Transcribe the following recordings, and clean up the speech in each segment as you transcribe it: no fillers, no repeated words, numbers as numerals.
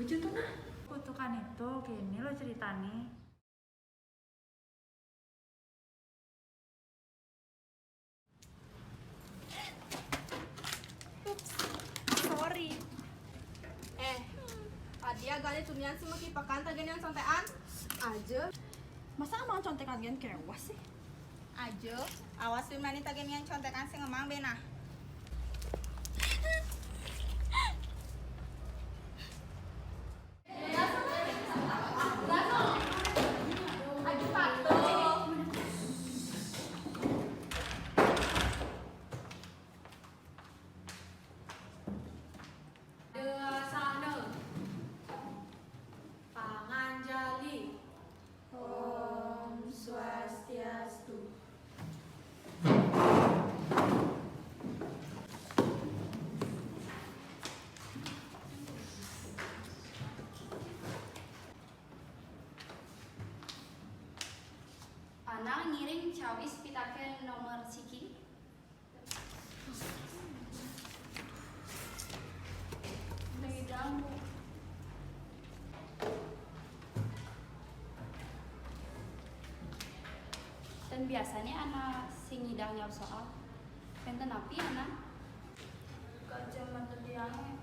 lucu tuh nah. Kutukan itu gini lo ceritanya. Sorry. Adia gali tumian semua kipakan tagen yang contekan aja. Masa emang contekan gen kewas sih? Aja, awas mani tagen yang contekan sing emang benah. Ana ngiring cawis pitaken nomor siki. Lagi jambu. Dan biasanya Ana sing ngidang jawab soal. Penten api Ana? Kacamata tiang.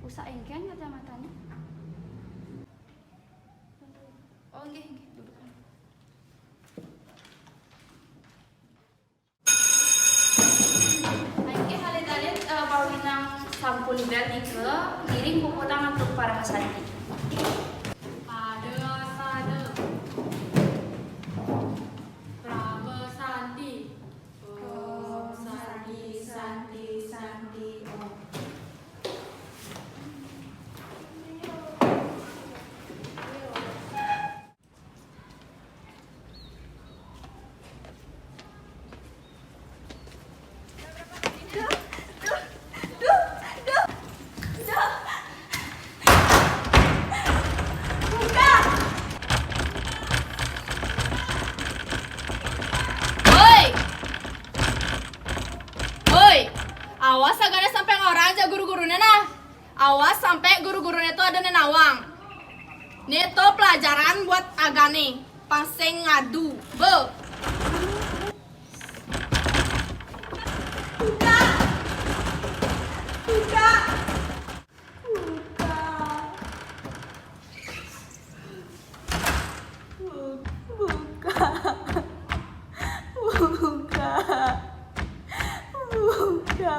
Usa engken kacamatanya. Oh nggih, duduk. Ayo halid-halid pawinang sampun berarti ke ngiring puputang untuk para hasanti. Awas agaknya sampai orang aja guru-gurunya nah. Awas sampai guru-gurunya itu ada nenawang. Ini tuh pelajaran buat agane. Paseng ngadu. Be. Buka. Buka. Buka. Buka. Buka.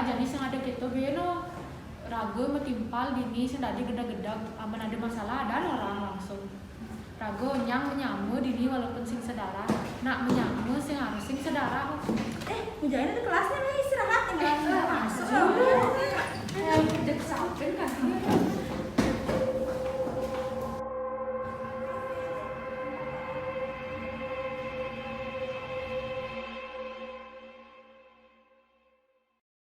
jadi sing ada gitu beno rago metimpal dini sing tadi gedag-gedag aman ada masalah ada orang langsung rago nyang menyamu dini walaupun sing sedara nak menyamu sing harus sing sedara Mujahin di kelasnya nih istirahat tinggal